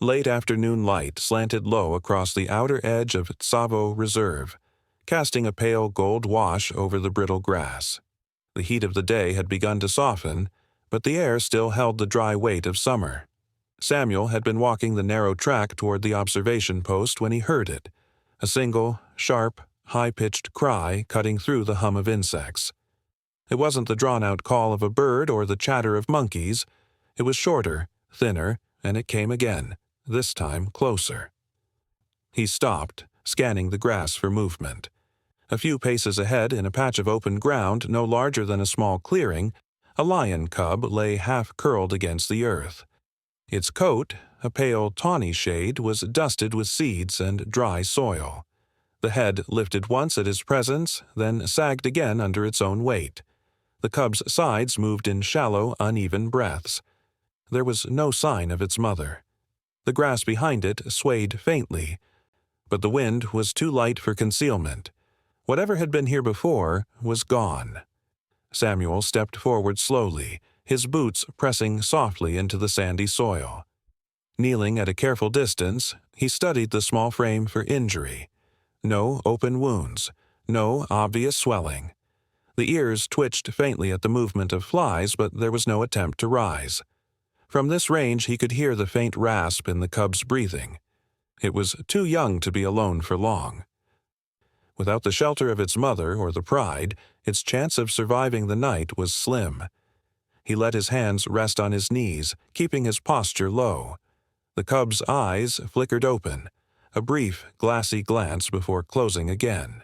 Late afternoon light slanted low across the outer edge of Tsavo Reserve, casting a pale gold wash over the brittle grass. The heat of the day had begun to soften, but the air still held the dry weight of summer. Samuel had been walking the narrow track toward the observation post when he heard it, a single, sharp, high-pitched cry cutting through the hum of insects. It wasn't the drawn-out call of a bird or the chatter of monkeys. It was shorter, thinner, and it came again, this time closer. He stopped, scanning the grass for movement. A few paces ahead, in a patch of open ground no larger than a small clearing, a lion cub lay half-curled against the earth. Its coat, a pale tawny shade, was dusted with seeds and dry soil. The head lifted once at his presence, then sagged again under its own weight. The cub's sides moved in shallow, uneven breaths. There was no sign of its mother. The grass behind it swayed faintly, but the wind was too light for concealment. Whatever had been here before was gone. Samuel stepped forward slowly, his boots pressing softly into the sandy soil. Kneeling at a careful distance, he studied the small frame for injury. No open wounds, no obvious swelling. The ears twitched faintly at the movement of flies, but there was no attempt to rise. From this range he could hear the faint rasp in the cub's breathing. It was too young to be alone for long. Without the shelter of its mother or the pride, its chance of surviving the night was slim. He let his hands rest on his knees, keeping his posture low. The cub's eyes flickered open, a brief, glassy glance before closing again.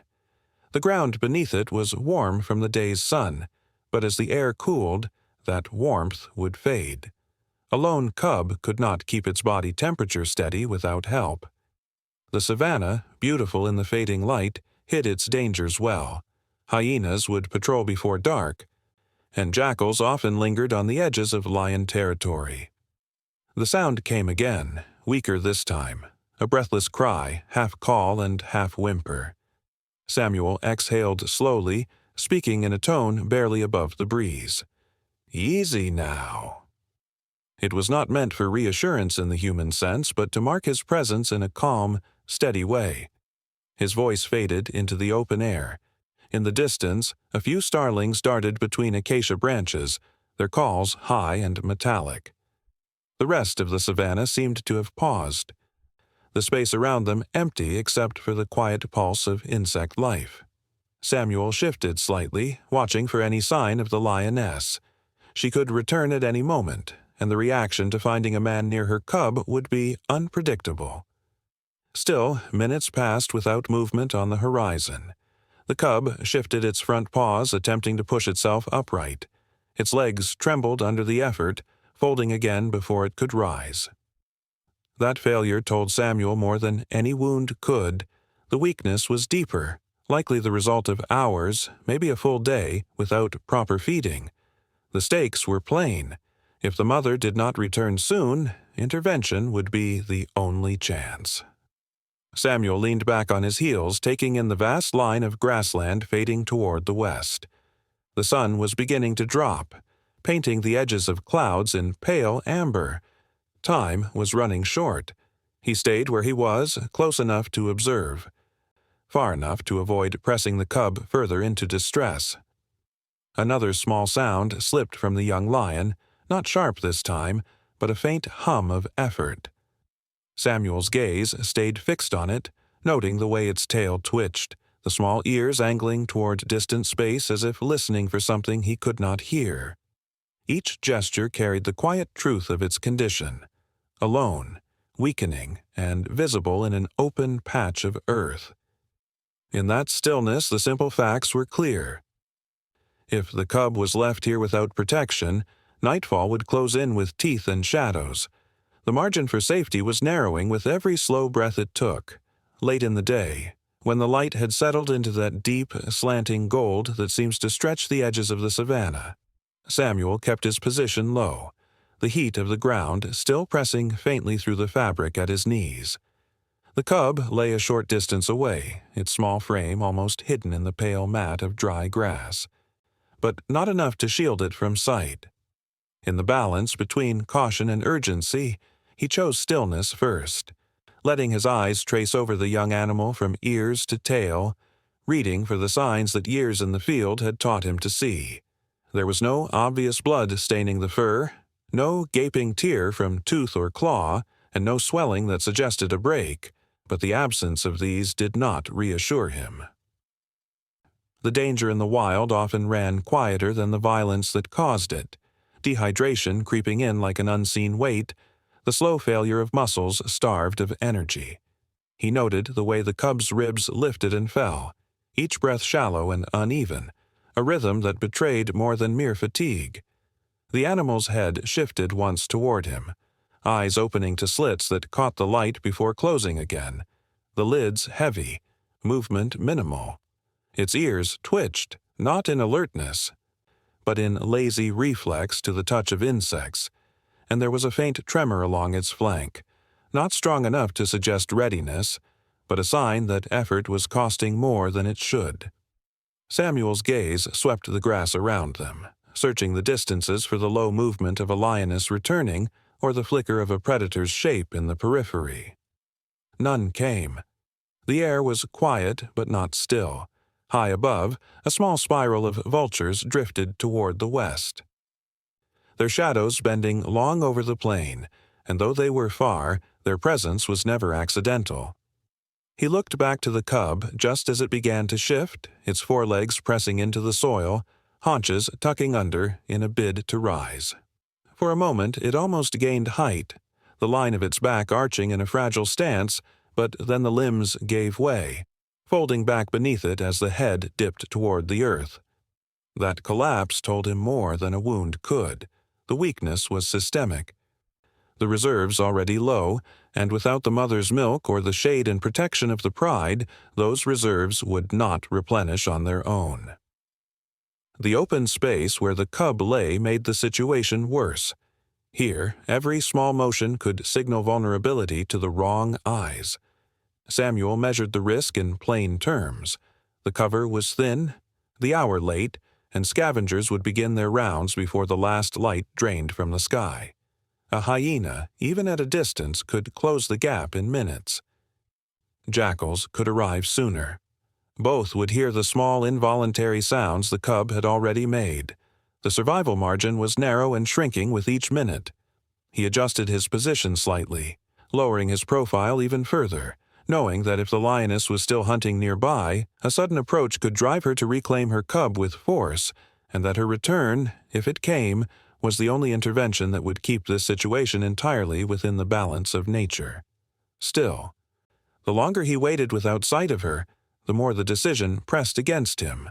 The ground beneath it was warm from the day's sun, but as the air cooled, that warmth would fade. A lone cub could not keep its body temperature steady without help. The savanna, beautiful in the fading light, hid its dangers well. Hyenas would patrol before dark, and jackals often lingered on the edges of lion territory. The sound came again, weaker this time, a breathless cry, half call and half whimper. Samuel exhaled slowly, speaking in a tone barely above the breeze. "Easy now." It was not meant for reassurance in the human sense, but to mark his presence in a calm, steady way. His voice faded into the open air. In the distance, a few starlings darted between acacia branches, their calls high and metallic. The rest of the savanna seemed to have paused, the space around them empty except for the quiet pulse of insect life. Samuel shifted slightly, watching for any sign of the lioness. She could return at any moment, and the reaction to finding a man near her cub would be unpredictable. Still, minutes passed without movement on the horizon. The cub shifted its front paws, attempting to push itself upright. Its legs trembled under the effort, folding again before it could rise. That failure told Samuel more than any wound could. The weakness was deeper, likely the result of hours, maybe a full day, without proper feeding. The stakes were plain. If the mother did not return soon, intervention would be the only chance. Samuel leaned back on his heels, taking in the vast line of grassland fading toward the west. The sun was beginning to drop, painting the edges of clouds in pale amber. Time was running short. He stayed where he was, close enough to observe, far enough to avoid pressing the cub further into distress. Another small sound slipped from the young lion, not sharp this time, but a faint hum of effort. Samuel's gaze stayed fixed on it, noting the way its tail twitched, the small ears angling toward distant space as if listening for something he could not hear. Each gesture carried the quiet truth of its condition, alone, weakening, and visible in an open patch of earth. In that stillness, the simple facts were clear. If the cub was left here without protection, nightfall would close in with teeth and shadows. The margin for safety was narrowing with every slow breath it took. Late in the day, when the light had settled into that deep, slanting gold that seems to stretch the edges of the savanna, Samuel kept his position low, the heat of the ground still pressing faintly through the fabric at his knees. The cub lay a short distance away, its small frame almost hidden in the pale mat of dry grass, but not enough to shield it from sight. In the balance between caution and urgency, He chose stillness first, letting his eyes trace over the young animal from ears to tail, reading for the signs that years in the field had taught him to see. There was no obvious blood staining the fur, no gaping tear from tooth or claw, and no swelling that suggested a break, but the absence of these did not reassure him. The danger in the wild often ran quieter than the violence that caused it, dehydration creeping in like an unseen weight, the slow failure of muscles starved of energy. He noted the way the cub's ribs lifted and fell, each breath shallow and uneven, a rhythm that betrayed more than mere fatigue. The animal's head shifted once toward him, eyes opening to slits that caught the light before closing again, the lids heavy, movement minimal. Its ears twitched, not in alertness, but in lazy reflex to the touch of insects, and there was a faint tremor along its flank, not strong enough to suggest readiness, but a sign that effort was costing more than it should. Samuel's gaze swept the grass around them, searching the distances for the low movement of a lioness returning or the flicker of a predator's shape in the periphery. None came. The air was quiet but not still. High above, a small spiral of vultures drifted toward the west, their shadows bending long over the plain, and though they were far, their presence was never accidental. He looked back to the cub just as it began to shift, its forelegs pressing into the soil, haunches tucking under in a bid to rise. For a moment it almost gained height, the line of its back arching in a fragile stance, but then the limbs gave way, folding back beneath it as the head dipped toward the earth. That collapse told him more than a wound could. The weakness was systemic. The reserves already low, and without the mother's milk or the shade and protection of the pride, those reserves would not replenish on their own. The open space where the cub lay made the situation worse. Here, every small motion could signal vulnerability to the wrong eyes. Samuel measured the risk in plain terms. The cover was thin, the hour late, and scavengers would begin their rounds before the last light drained from the sky. A hyena, even at a distance, could close the gap in minutes. Jackals could arrive sooner. Both would hear the small involuntary sounds the cub had already made. The survival margin was narrow and shrinking with each minute. He adjusted his position slightly, lowering his profile even further, knowing that if the lioness was still hunting nearby, a sudden approach could drive her to reclaim her cub with force, and that her return, if it came, was the only intervention that would keep this situation entirely within the balance of nature. Still, the longer he waited without sight of her, the more the decision pressed against him.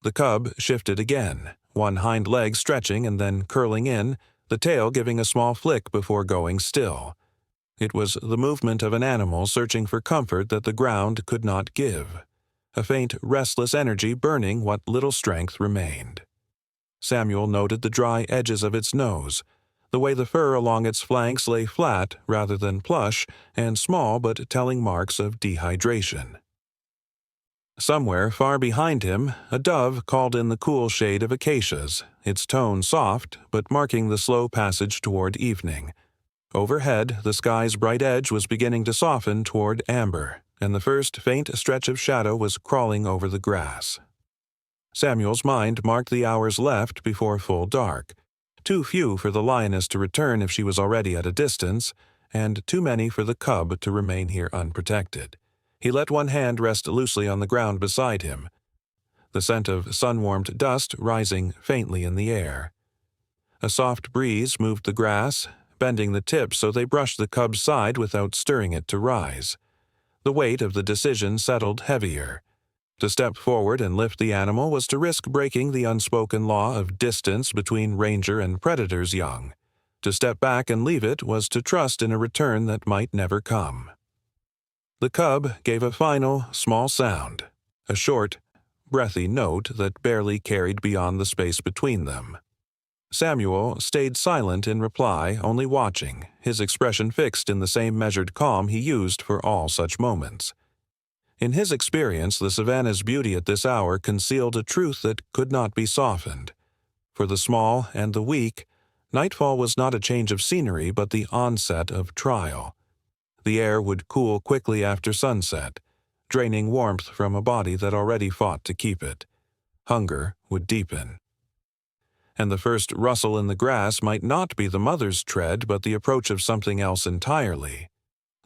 The cub shifted again, one hind leg stretching and then curling in, the tail giving a small flick before going still. It was the movement of an animal searching for comfort that the ground could not give, a faint, restless energy burning what little strength remained. Samuel noted the dry edges of its nose, the way the fur along its flanks lay flat rather than plush, and small but telling marks of dehydration. Somewhere far behind him, a dove called in the cool shade of acacias, its tone soft but marking the slow passage toward evening. Overhead, the sky's bright edge was beginning to soften toward amber, and the first faint stretch of shadow was crawling over the grass. Samuel's mind marked the hours left before full dark, too few for the lioness to return if she was already at a distance, and too many for the cub to remain here unprotected. He let one hand rest loosely on the ground beside him, the scent of sun-warmed dust rising faintly in the air. A soft breeze moved the grass, bending the tips so they brushed the cub's side without stirring it to rise. The weight of the decision settled heavier. To step forward and lift the animal was to risk breaking the unspoken law of distance between ranger and predator's young. To step back and leave it was to trust in a return that might never come. The cub gave a final, small sound, a short, breathy note that barely carried beyond the space between them. Samuel stayed silent in reply, only watching, his expression fixed in the same measured calm he used for all such moments. In his experience, the savannah's beauty at this hour concealed a truth that could not be softened. For the small and the weak, Nightfall was not a change of scenery but the onset of trial. The air would cool quickly after sunset, draining warmth from a body that already fought to keep it. Hunger would deepen. And the first rustle in the grass might not be the mother's tread but the approach of something else entirely.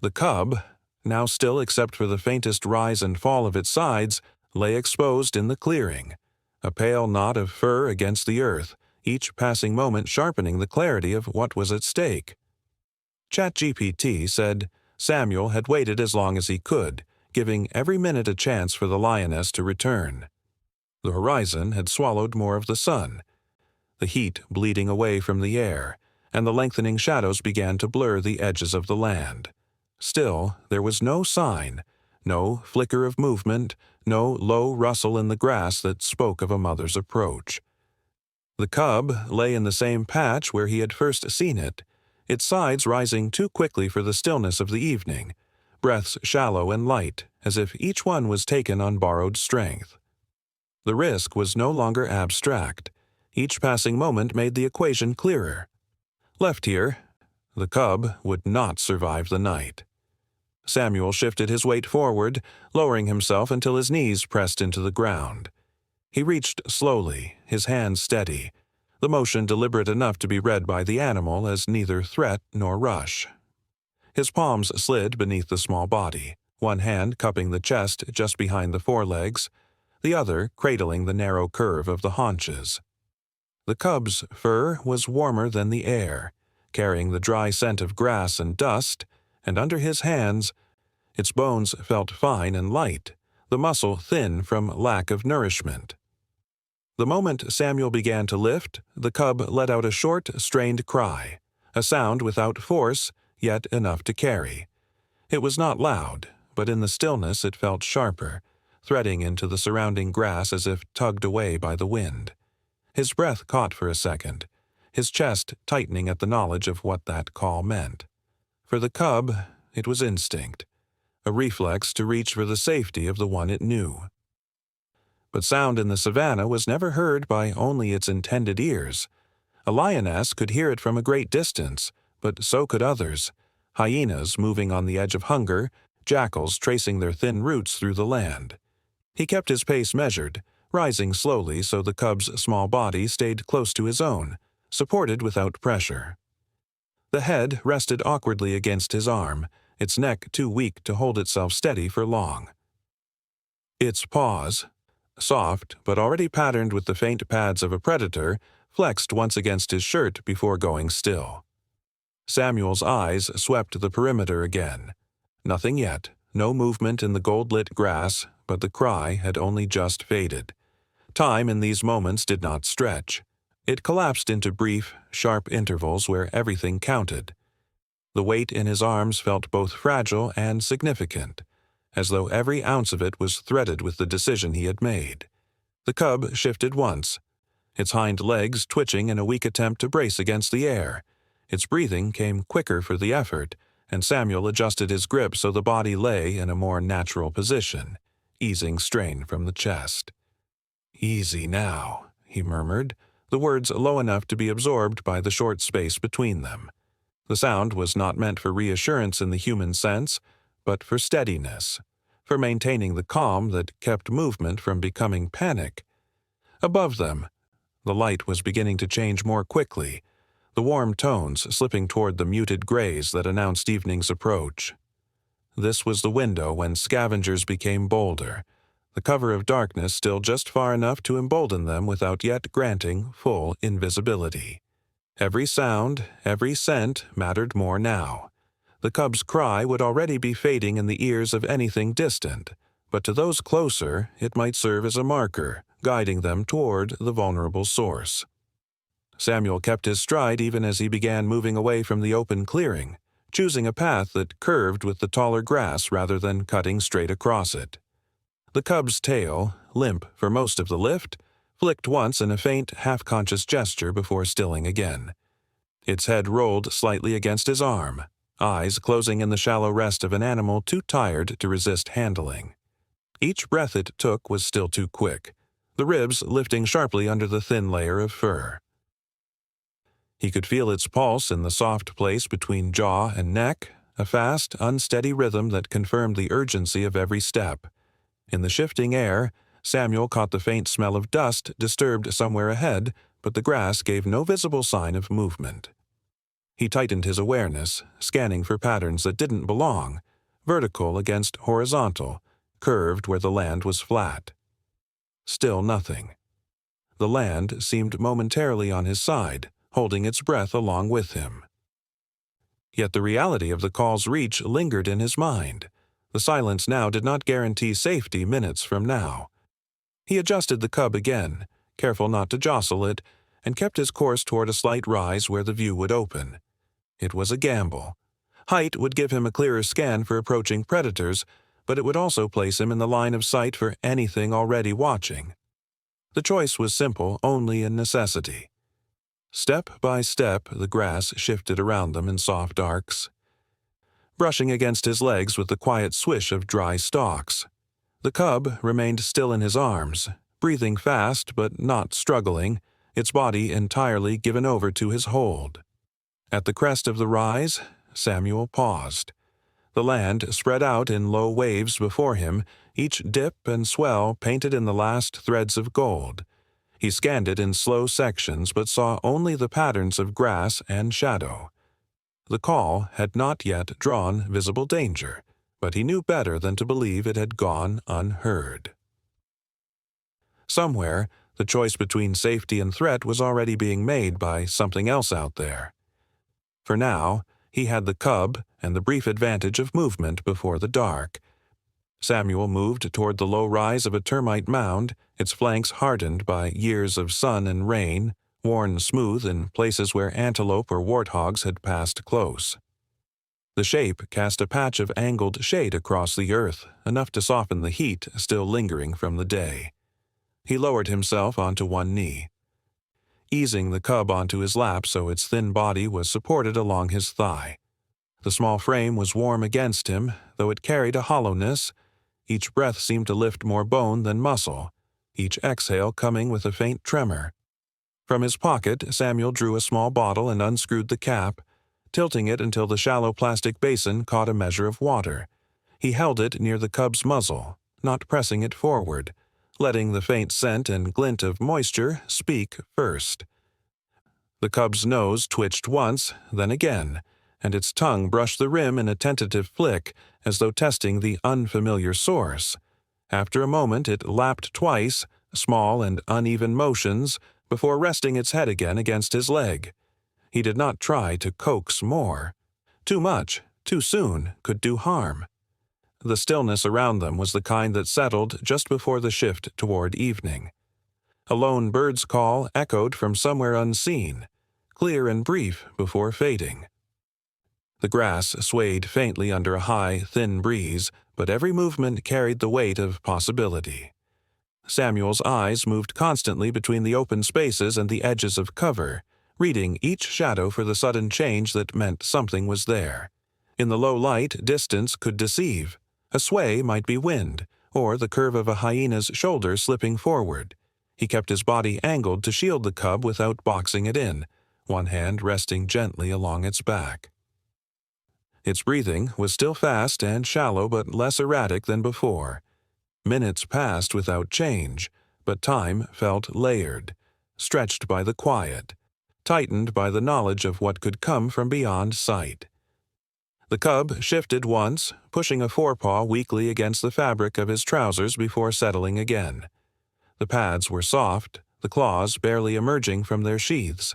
The cub, now still except for the faintest rise and fall of its sides, lay exposed in the clearing, a pale knot of fur against the earth, each passing moment sharpening the clarity of what was at stake. ChatGPT said Samuel had waited as long as he could, giving every minute a chance for the lioness to return. The horizon had swallowed more of the sun, the heat bleeding away from the air, and the lengthening shadows began to blur the edges of the land. Still, there was no sign, no flicker of movement, no low rustle in the grass that spoke of a mother's approach. The cub lay in the same patch where he had first seen it, its sides rising too quickly for the stillness of the evening, breaths shallow and light, as if each one was taken on borrowed strength. The risk was no longer abstract. Each passing moment made the equation clearer. Left here, the cub would not survive the night. Samuel shifted his weight forward, lowering himself until his knees pressed into the ground. He reached slowly, his hands steady, the motion deliberate enough to be read by the animal as neither threat nor rush. His palms slid beneath the small body, one hand cupping the chest just behind the forelegs, the other cradling the narrow curve of the haunches. The cub's fur was warmer than the air, carrying the dry scent of grass and dust, and under his hands, its bones felt fine and light, the muscle thin from lack of nourishment. The moment Samuel began to lift, the cub let out a short, strained cry, a sound without force, yet enough to carry. It was not loud, but in the stillness it felt sharper, threading into the surrounding grass as if tugged away by the wind. His breath caught for a second, his chest tightening at the knowledge of what that call meant. For the cub, it was instinct, a reflex to reach for the safety of the one it knew. But sound in the savannah was never heard by only its intended ears. A lioness could hear it from a great distance, but so could others, hyenas moving on the edge of hunger, jackals tracing their thin roots through the land. He kept his pace measured, rising slowly so the cub's small body stayed close to his own, supported without pressure. The head rested awkwardly against his arm, its neck too weak to hold itself steady for long. Its paws, soft but already patterned with the faint pads of a predator, flexed once against his shirt before going still. Samuel's eyes swept the perimeter again. Nothing yet, no movement in the gold-lit grass, but the cry had only just faded. Time in these moments did not stretch. It collapsed into brief, sharp intervals where everything counted. The weight in his arms felt both fragile and significant, as though every ounce of it was threaded with the decision he had made. The cub shifted once, its hind legs twitching in a weak attempt to brace against the air. Its breathing came quicker for the effort, and Samuel adjusted his grip so the body lay in a more natural position, easing strain from the chest. "Easy now," he murmured, the words low enough to be absorbed by the short space between them. The sound was not meant for reassurance in the human sense, but for steadiness, for maintaining the calm that kept movement from becoming panic. Above them, the light was beginning to change more quickly, the warm tones slipping toward the muted grays that announced evening's approach. This was the window when scavengers became bolder, the cover of darkness still just far enough to embolden them without yet granting full invisibility. Every sound, every scent mattered more now. The cub's cry would already be fading in the ears of anything distant, but to those closer it might serve as a marker, guiding them toward the vulnerable source. Samuel kept his stride even as he began moving away from the open clearing, choosing a path that curved with the taller grass rather than cutting straight across it. The cub's tail, limp for most of the lift, flicked once in a faint, half-conscious gesture before stilling again. Its head rolled slightly against his arm, eyes closing in the shallow rest of an animal too tired to resist handling. Each breath it took was still too quick, the ribs lifting sharply under the thin layer of fur. He could feel its pulse in the soft place between jaw and neck, a fast, unsteady rhythm that confirmed the urgency of every step. In the shifting air, Samuel caught the faint smell of dust disturbed somewhere ahead, but the grass gave no visible sign of movement. He tightened his awareness, scanning for patterns that didn't belong, vertical against horizontal, curved where the land was flat. Still nothing. The land seemed momentarily on his side, holding its breath along with him. Yet the reality of the call's reach lingered in his mind. The silence now did not guarantee safety minutes from now. He adjusted the cub again, careful not to jostle it, and kept his course toward a slight rise where the view would open. It was a gamble. Height would give him a clearer scan for approaching predators, but it would also place him in the line of sight for anything already watching. The choice was simple only in necessity. Step by step, the grass shifted around them in soft arcs, brushing against his legs with the quiet swish of dry stalks. The cub remained still in his arms, breathing fast but not struggling, its body entirely given over to his hold. At the crest of the rise, Samuel paused. The land spread out in low waves before him, each dip and swell painted in the last threads of gold. He scanned it in slow sections but saw only the patterns of grass and shadow. The call had not yet drawn visible danger, but he knew better than to believe it had gone unheard. Somewhere, the choice between safety and threat was already being made by something else out there. For now, he had the cub and the brief advantage of movement before the dark. Samuel moved toward the low rise of a termite mound, its flanks hardened by years of sun and rain, worn smooth in places where antelope or warthogs had passed close. The shape cast a patch of angled shade across the earth, enough to soften the heat still lingering from the day. He lowered himself onto one knee, easing the cub onto his lap so its thin body was supported along his thigh. The small frame was warm against him, though it carried a hollowness. Each breath seemed to lift more bone than muscle, each exhale coming with a faint tremor. From his pocket, Samuel drew a small bottle and unscrewed the cap, tilting it until the shallow plastic basin caught a measure of water. He held it near the cub's muzzle, not pressing it forward, letting the faint scent and glint of moisture speak first. The cub's nose twitched once, then again, and its tongue brushed the rim in a tentative flick, as though testing the unfamiliar source. After a moment, it lapped twice, small and uneven motions, before resting its head again against his leg. He did not try to coax more. Too much, too soon, could do harm. The stillness around them was the kind that settled just before the shift toward evening. A lone bird's call echoed from somewhere unseen, clear and brief before fading. The grass swayed faintly under a high, thin breeze, but every movement carried the weight of possibility. Samuel's eyes moved constantly between the open spaces and the edges of cover, reading each shadow for the sudden change that meant something was there. In the low light, distance could deceive. A sway might be wind, or the curve of a hyena's shoulder slipping forward. He kept his body angled to shield the cub without boxing it in, one hand resting gently along its back. Its breathing was still fast and shallow but less erratic than before. Minutes passed without change, but time felt layered, stretched by the quiet, tightened by the knowledge of what could come from beyond sight. The cub shifted once, pushing a forepaw weakly against the fabric of his trousers before settling again. The pads were soft, the claws barely emerging from their sheaths.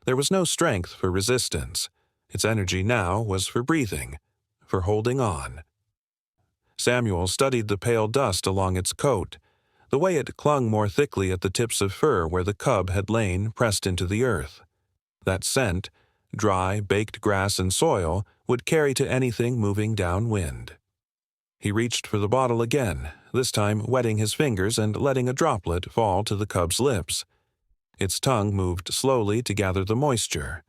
There was no strength for resistance. Its energy now was for breathing, for holding on. Samuel studied the pale dust along its coat, the way it clung more thickly at the tips of fur where the cub had lain pressed into the earth. That scent, dry, baked grass and soil, would carry to anything moving downwind. He reached for the bottle again, this time wetting his fingers and letting a droplet fall to the cub's lips. Its tongue moved slowly to gather the moisture,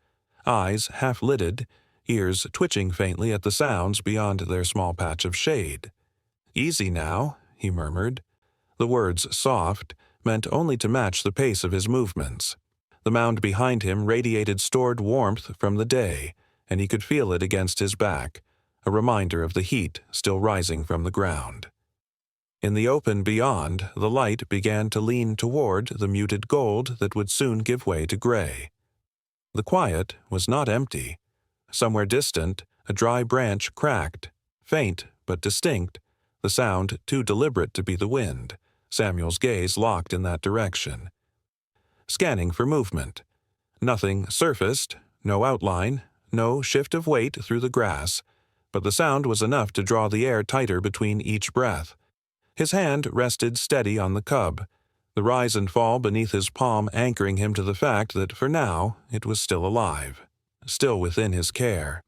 eyes half-lidded, ears twitching faintly at the sounds beyond their small patch of shade. "Easy now," he murmured. The words soft, meant only to match the pace of his movements. The mound behind him radiated stored warmth from the day, and he could feel it against his back, a reminder of the heat still rising from the ground. In the open beyond, the light began to lean toward the muted gold that would soon give way to gray. The quiet was not empty. Somewhere distant, a dry branch cracked, faint but distinct, the sound too deliberate to be the wind. Samuel's gaze locked in that direction. Scanning for movement. Nothing surfaced, no outline, no shift of weight through the grass, but the sound was enough to draw the air tighter between each breath. His hand rested steady on the cub, the rise and fall beneath his palm anchoring him to the fact that for now it was still alive, still within his care.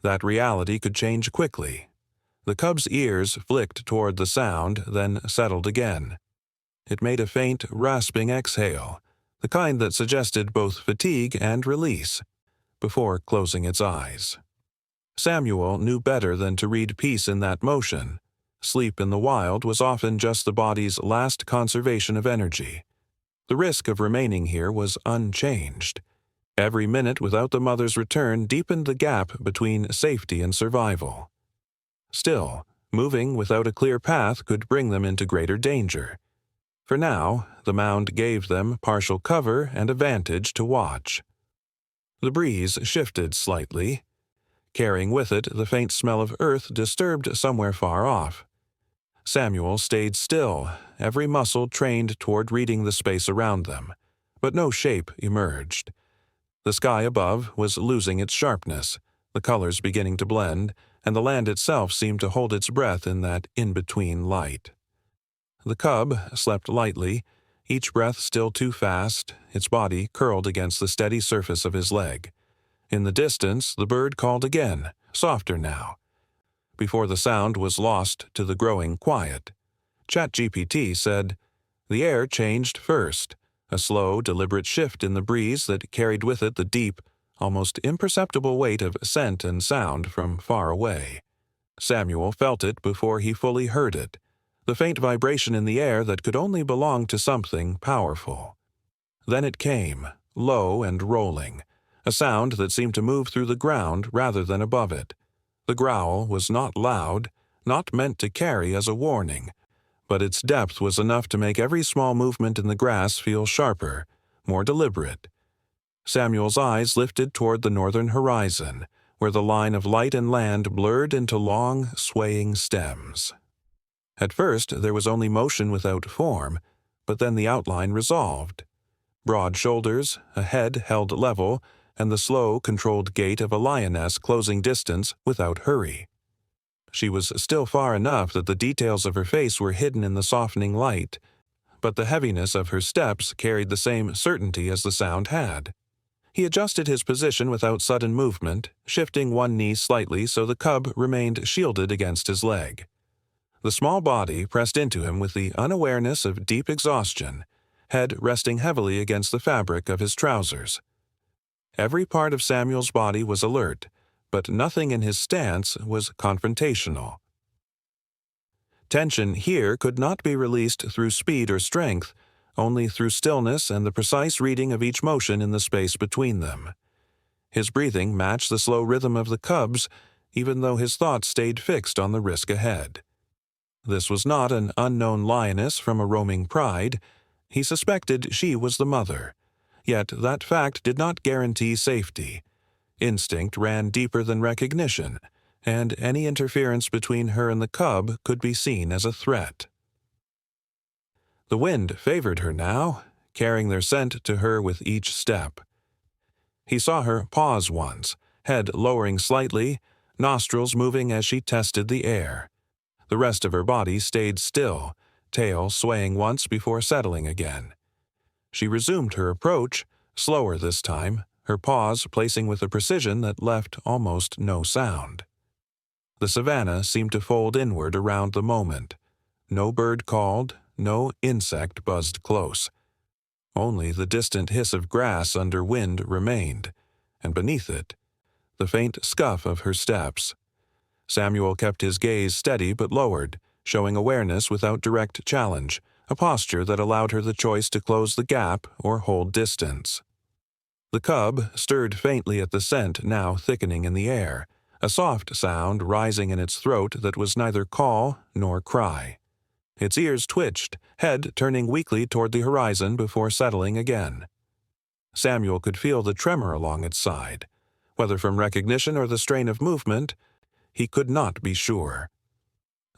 That reality could change quickly. The cub's ears flicked toward the sound, then settled again. It made a faint, rasping exhale, the kind that suggested both fatigue and release, before closing its eyes. Samuel knew better than to read peace in that motion. Sleep in the wild was often just the body's last conservation of energy. The risk of remaining here was unchanged. Every minute without the mother's return deepened the gap between safety and survival. Still, moving without a clear path could bring them into greater danger. For now, the mound gave them partial cover and a vantage to watch. The breeze shifted slightly, carrying with it the faint smell of earth disturbed somewhere far off. Samuel stayed still, every muscle trained toward reading the space around them, but no shape emerged. The sky above was losing its sharpness, the colors beginning to blend, and the land itself seemed to hold its breath in that in-between light. The cub slept lightly, each breath still too fast, its body curled against the steady surface of his leg. In the distance, the bird called again, softer now. Before the sound was lost to the growing quiet, ChatGPT said, "The air changed first, a slow, deliberate shift in the breeze that carried with it the deep, almost imperceptible weight of scent and sound from far away. Samuel felt it before he fully heard it, the faint vibration in the air that could only belong to something powerful. Then it came, low and rolling, a sound that seemed to move through the ground rather than above it. The growl was not loud, not meant to carry as a warning, but its depth was enough to make every small movement in the grass feel sharper, more deliberate. Samuel's eyes lifted toward the northern horizon, where the line of light and land blurred into long, swaying stems. At first there was only motion without form, but then the outline resolved. Broad shoulders, a head held level, and the slow, controlled gait of a lioness closing distance without hurry. She was still far enough that the details of her face were hidden in the softening light, but the heaviness of her steps carried the same certainty as the sound had. He adjusted his position without sudden movement, shifting one knee slightly so the cub remained shielded against his leg. The small body pressed into him with the unawareness of deep exhaustion, head resting heavily against the fabric of his trousers. Every part of Samuel's body was alert, but nothing in his stance was confrontational. Tension here could not be released through speed or strength, only through stillness and the precise reading of each motion in the space between them. His breathing matched the slow rhythm of the cub's, even though his thoughts stayed fixed on the risk ahead. This was not an unknown lioness from a roaming pride. He suspected she was the mother. Yet that fact did not guarantee safety. Instinct ran deeper than recognition, and any interference between her and the cub could be seen as a threat. The wind favored her now, carrying their scent to her with each step. He saw her pause once, head lowering slightly, nostrils moving as she tested the air. The rest of her body stayed still, tail swaying once before settling again. She resumed her approach, slower this time, her paws placing with a precision that left almost no sound. The savanna seemed to fold inward around the moment. No bird called, no insect buzzed close. Only the distant hiss of grass under wind remained, and beneath it, the faint scuff of her steps. Samuel kept his gaze steady but lowered, showing awareness without direct challenge, a posture that allowed her the choice to close the gap or hold distance. The cub stirred faintly at the scent now thickening in the air, a soft sound rising in its throat that was neither call nor cry. Its ears twitched, head turning weakly toward the horizon before settling again. Samuel could feel the tremor along its side. Whether from recognition or the strain of movement, he could not be sure.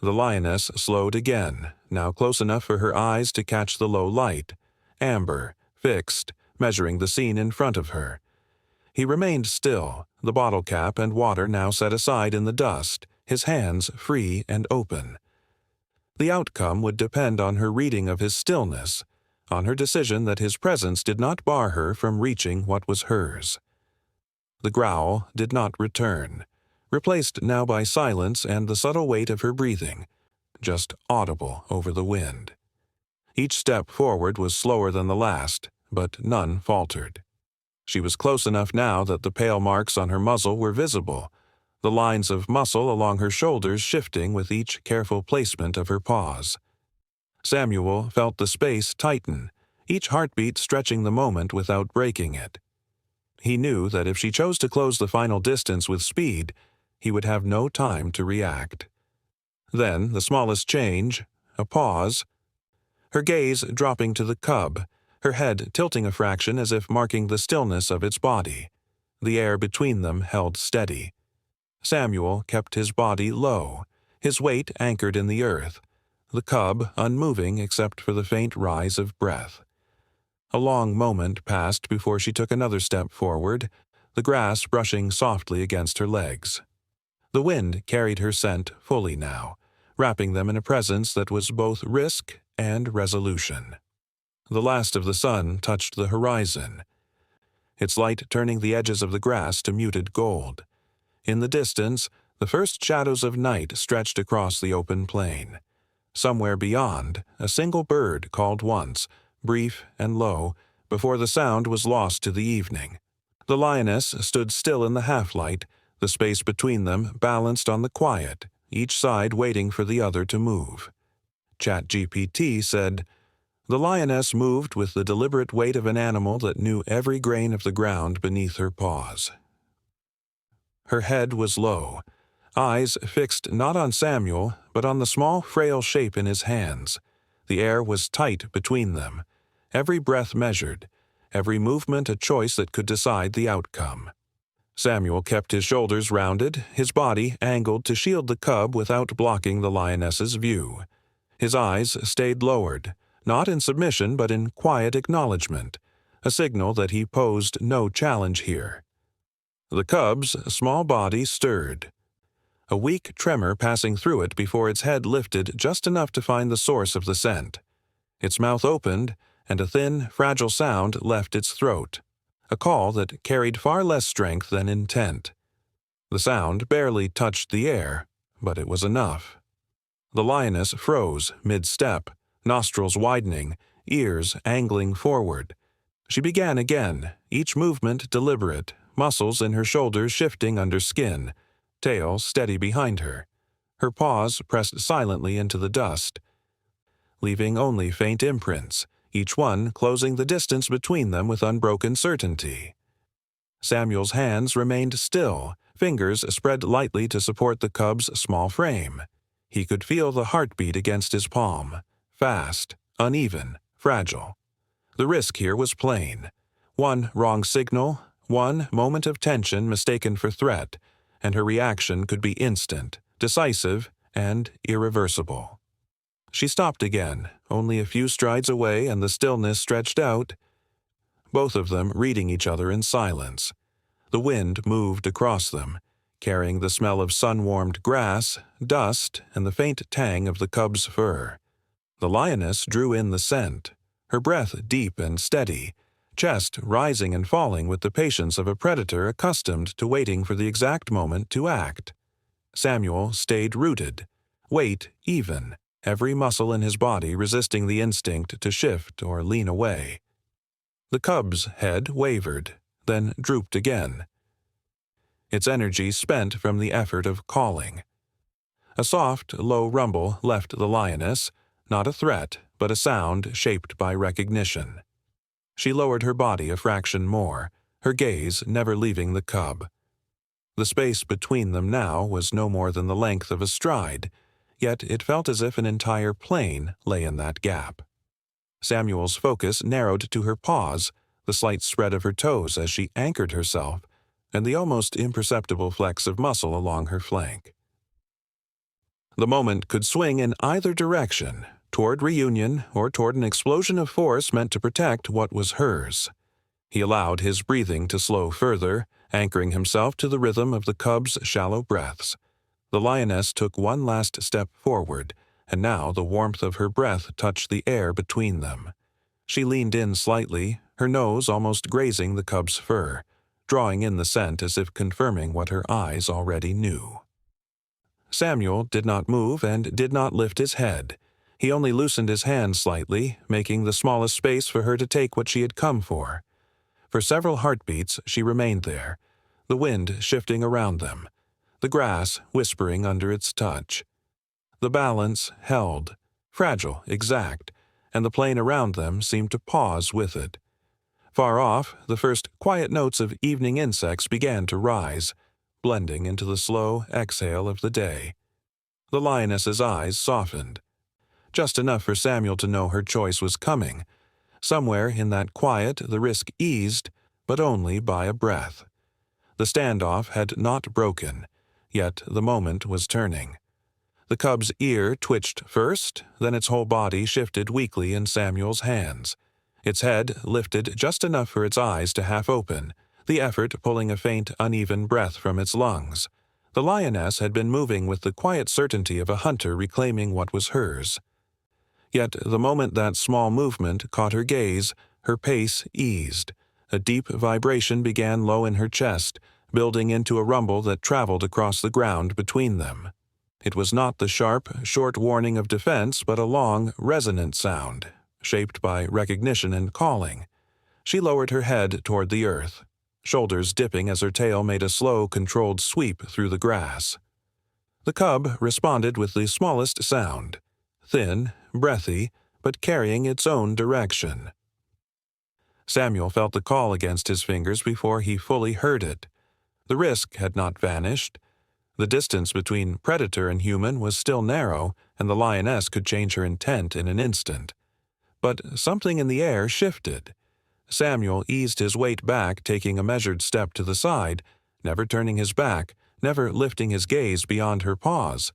The lioness slowed again, now close enough for her eyes to catch the low light, amber, fixed, measuring the scene in front of her. He remained still, the bottle cap and water now set aside in the dust, his hands free and open. The outcome would depend on her reading of his stillness, on her decision that his presence did not bar her from reaching what was hers. The growl did not return, replaced now by silence and the subtle weight of her breathing, just audible over the wind. Each step forward was slower than the last, but none faltered. She was close enough now that the pale marks on her muzzle were visible, the lines of muscle along her shoulders shifting with each careful placement of her paws. Samuel felt the space tighten, each heartbeat stretching the moment without breaking it. He knew that if she chose to close the final distance with speed, he would have no time to react. Then, the smallest change, a pause, her gaze dropping to the cub, her head tilting a fraction as if marking the stillness of its body. The air between them held steady. Samuel kept his body low, his weight anchored in the earth, the cub unmoving except for the faint rise of breath. A long moment passed before she took another step forward, the grass brushing softly against her legs. The wind carried her scent fully now, wrapping them in a presence that was both risk and resolution. The last of the sun touched the horizon, its light turning the edges of the grass to muted gold. In the distance, the first shadows of night stretched across the open plain. Somewhere beyond, a single bird called once, brief and low, before the sound was lost to the evening. The lioness stood still in the half-light, the space between them balanced on the quiet, each side waiting for the other to move. ChatGPT said, "The lioness moved with the deliberate weight of an animal that knew every grain of the ground beneath her paws." Her head was low, eyes fixed not on Samuel, but on the small, frail shape in his hands. The air was tight between them, every breath measured, every movement a choice that could decide the outcome. Samuel kept his shoulders rounded, his body angled to shield the cub without blocking the lioness's view. His eyes stayed lowered, not in submission but in quiet acknowledgement, a signal that he posed no challenge here. The cub's small body stirred, a weak tremor passing through it before its head lifted just enough to find the source of the scent. Its mouth opened, and a thin, fragile sound left its throat, a call that carried far less strength than intent. The sound barely touched the air, but it was enough. The lioness froze mid-step, nostrils widening, ears angling forward. She began again, each movement deliberate, muscles in her shoulders shifting under skin, tail steady behind her. Her paws pressed silently into the dust, leaving only faint imprints, each one closing the distance between them with unbroken certainty. Samuel's hands remained still, fingers spread lightly to support the cub's small frame. He could feel the heartbeat against his palm, fast, uneven, fragile. The risk here was plain. One wrong signal, one moment of tension mistaken for threat, and her reaction could be instant, decisive, and irreversible. She stopped again, only a few strides away, and the stillness stretched out, both of them reading each other in silence. The wind moved across them, carrying the smell of sun-warmed grass, dust, and the faint tang of the cub's fur. The lioness drew in the scent, her breath deep and steady, chest rising and falling with the patience of a predator accustomed to waiting for the exact moment to act. Samuel stayed rooted, weight even, every muscle in his body resisting the instinct to shift or lean away. The cub's head wavered, then drooped again, its energy spent from the effort of calling. A soft, low rumble left the lioness, not a threat, but a sound shaped by recognition. She lowered her body a fraction more, her gaze never leaving the cub. The space between them now was no more than the length of a stride, yet it felt as if an entire plain lay in that gap. Samuel's focus narrowed to her paws, the slight spread of her toes as she anchored herself, and the almost imperceptible flex of muscle along her flank. The moment could swing in either direction, toward reunion or toward an explosion of force meant to protect what was hers. He allowed his breathing to slow further, anchoring himself to the rhythm of the cub's shallow breaths. The lioness took one last step forward, and now the warmth of her breath touched the air between them. She leaned in slightly, her nose almost grazing the cub's fur, drawing in the scent as if confirming what her eyes already knew. Samuel did not move and did not lift his head. He only loosened his hand slightly, making the smallest space for her to take what she had come for. For several heartbeats she remained there, the wind shifting around them, the grass whispering under its touch. The balance held, fragile, exact, and the plain around them seemed to pause with it. Far off, the first quiet notes of evening insects began to rise, blending into the slow exhale of the day. The lioness's eyes softened, just enough for Samuel to know her choice was coming. Somewhere in that quiet the risk eased, but only by a breath. The standoff had not broken, yet the moment was turning. The cub's ear twitched first, then its whole body shifted weakly in Samuel's hands. Its head lifted just enough for its eyes to half open, the effort pulling a faint, uneven breath from its lungs. The lioness had been moving with the quiet certainty of a hunter reclaiming what was hers. Yet the moment that small movement caught her gaze, her pace eased. A deep vibration began low in her chest, building into a rumble that traveled across the ground between them. It was not the sharp, short warning of defense, but a long, resonant sound, shaped by recognition and calling. She lowered her head toward the earth, shoulders dipping as her tail made a slow, controlled sweep through the grass. The cub responded with the smallest sound, thin, breathy, but carrying its own direction. Samuel felt the call against his fingers before he fully heard it. The risk had not vanished. The distance between predator and human was still narrow, and the lioness could change her intent in an instant. But something in the air shifted. Samuel eased his weight back, taking a measured step to the side, never turning his back, never lifting his gaze beyond her paws.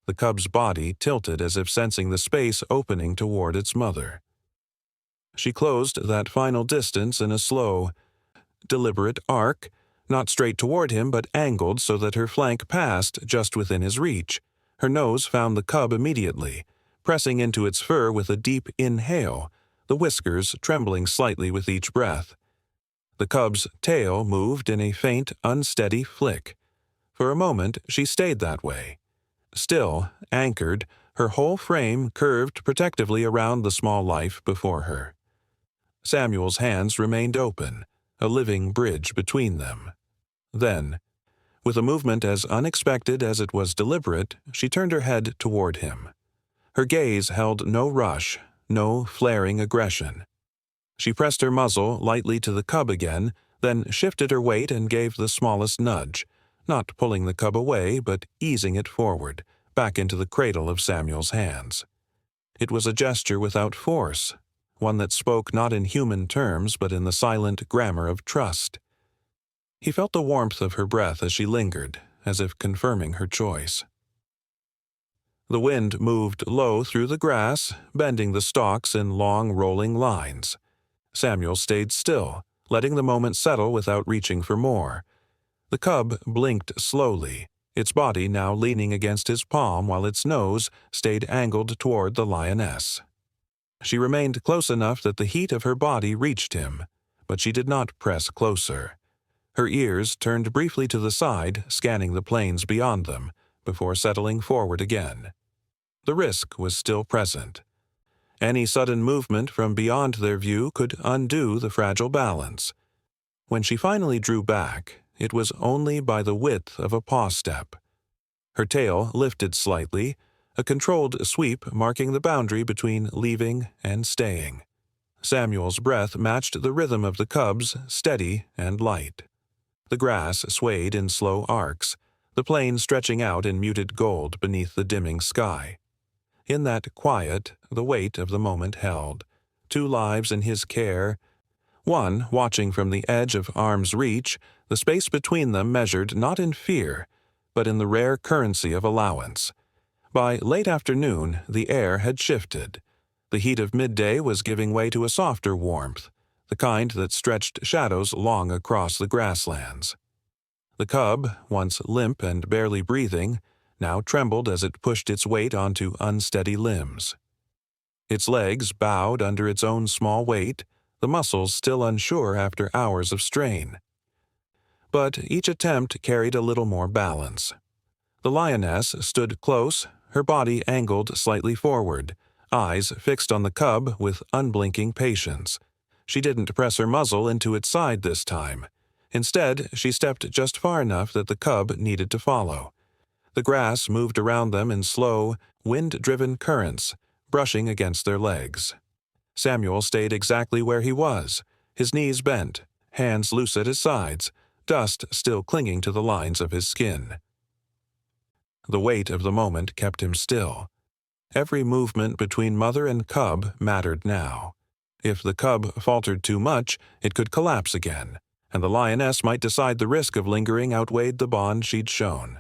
The cub's body tilted as if sensing the space opening toward its mother. She closed that final distance in a slow, deliberate arc, not straight toward him but angled so that her flank passed just within his reach. Her nose found the cub immediately, pressing into its fur with a deep inhale, the whiskers trembling slightly with each breath. The cub's tail moved in a faint, unsteady flick. For a moment she stayed that way. Still, anchored, her whole frame curved protectively around the small life before her. Samuel's hands remained open, a living bridge between them. Then, with a movement as unexpected as it was deliberate, she turned her head toward him. Her gaze held no rush, no flaring aggression. She pressed her muzzle lightly to the cub again, then shifted her weight and gave the smallest nudge, not pulling the cub away but easing it forward, back into the cradle of Samuel's hands. It was a gesture without force, one that spoke not in human terms but in the silent grammar of trust. He felt the warmth of her breath as she lingered, as if confirming her choice. The wind moved low through the grass, bending the stalks in long rolling lines. Samuel stayed still, letting the moment settle without reaching for more. The cub blinked slowly, its body now leaning against his palm while its nose stayed angled toward the lioness. She remained close enough that the heat of her body reached him, but she did not press closer. Her ears turned briefly to the side, scanning the plains beyond them, before settling forward again. The risk was still present. Any sudden movement from beyond their view could undo the fragile balance. When she finally drew back, it was only by the width of a paw step. Her tail lifted slightly, a controlled sweep marking the boundary between leaving and staying. Samuel's breath matched the rhythm of the cubs, steady and light. The grass swayed in slow arcs, the plain stretching out in muted gold beneath the dimming sky. In that quiet, the weight of the moment held. 2 lives in his care, one watching from the edge of arm's reach, the space between them measured not in fear, but in the rare currency of allowance. By late afternoon, the air had shifted. The heat of midday was giving way to a softer warmth, the kind that stretched shadows long across the grasslands. The cub, once limp and barely breathing, now trembled as it pushed its weight onto unsteady limbs. Its legs bowed under its own small weight, the muscles still unsure after hours of strain. But each attempt carried a little more balance. The lioness stood close, her body angled slightly forward, eyes fixed on the cub with unblinking patience. She didn't press her muzzle into its side this time. Instead, she stepped just far enough that the cub needed to follow. The grass moved around them in slow, wind-driven currents, brushing against their legs. Samuel stayed exactly where he was, his knees bent, hands loose at his sides, dust still clinging to the lines of his skin. The weight of the moment kept him still. Every movement between mother and cub mattered now. If the cub faltered too much, it could collapse again, and the lioness might decide the risk of lingering outweighed the bond she'd shown.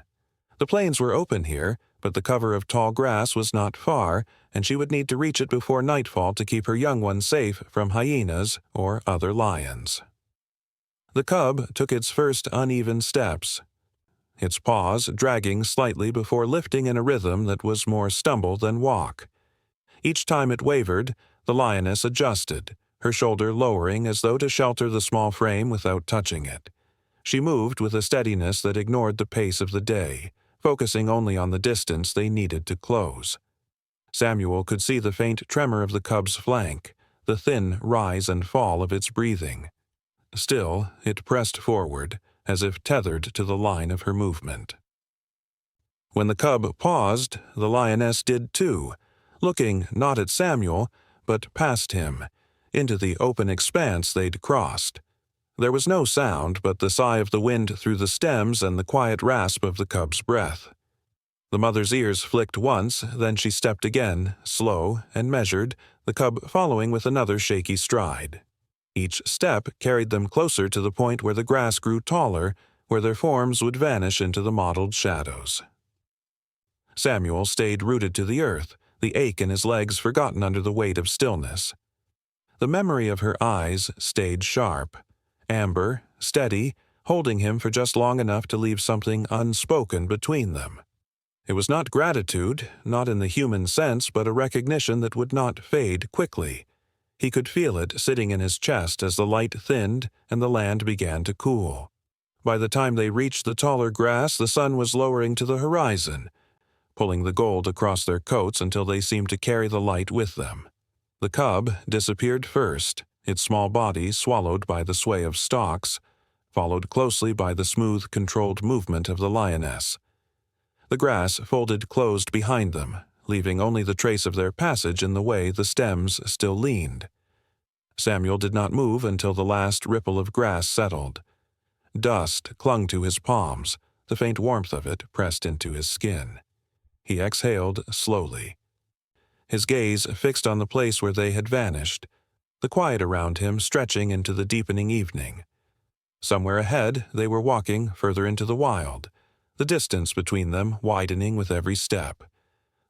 The plains were open here, but the cover of tall grass was not far, and she would need to reach it before nightfall to keep her young one safe from hyenas or other lions. The cub took its first uneven steps, its paws dragging slightly before lifting in a rhythm that was more stumble than walk. Each time it wavered, the lioness adjusted, her shoulder lowering as though to shelter the small frame without touching it. She moved with a steadiness that ignored the pace of the day, focusing only on the distance they needed to close. Samuel could see the faint tremor of the cub's flank, the thin rise and fall of its breathing. Still, it pressed forward, as if tethered to the line of her movement. When the cub paused, the lioness did too, looking not at Samuel, but past him, into the open expanse they'd crossed. There was no sound but the sigh of the wind through the stems and the quiet rasp of the cub's breath. The mother's ears flicked once, then she stepped again, slow and measured, the cub following with another shaky stride. Each step carried them closer to the point where the grass grew taller, where their forms would vanish into the mottled shadows. Samuel stayed rooted to the earth, the ache in his legs forgotten under the weight of stillness. The memory of her eyes stayed sharp, amber, steady, holding him for just long enough to leave something unspoken between them. It was not gratitude, not in the human sense, but a recognition that would not fade quickly. He could feel it sitting in his chest as the light thinned and the land began to cool. By the time they reached the taller grass, the sun was lowering to the horizon, pulling the gold across their coats until they seemed to carry the light with them. The cub disappeared first, its small body swallowed by the sway of stalks, followed closely by the smooth, controlled movement of the lioness. The grass folded closed behind them, leaving only the trace of their passage in the way the stems still leaned. Samuel did not move until the last ripple of grass settled. Dust clung to his palms, the faint warmth of it pressed into his skin. He exhaled slowly, his gaze fixed on the place where they had vanished, the quiet around him stretching into the deepening evening. Somewhere ahead they were walking further into the wild, the distance between them widening with every step.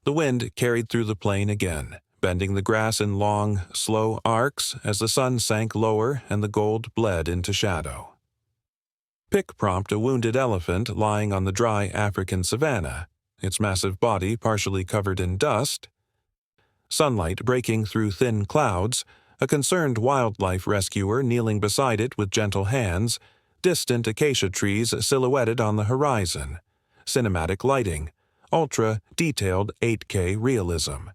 The wind carried through the plain again, bending the grass in long, slow arcs as the sun sank lower and the gold bled into shadow. Pick prompted a wounded elephant lying on the dry African savanna, its massive body partially covered in dust. Sunlight breaking through thin clouds, a concerned wildlife rescuer kneeling beside it with gentle hands, distant acacia trees silhouetted on the horizon, cinematic lighting, ultra-detailed 8K realism.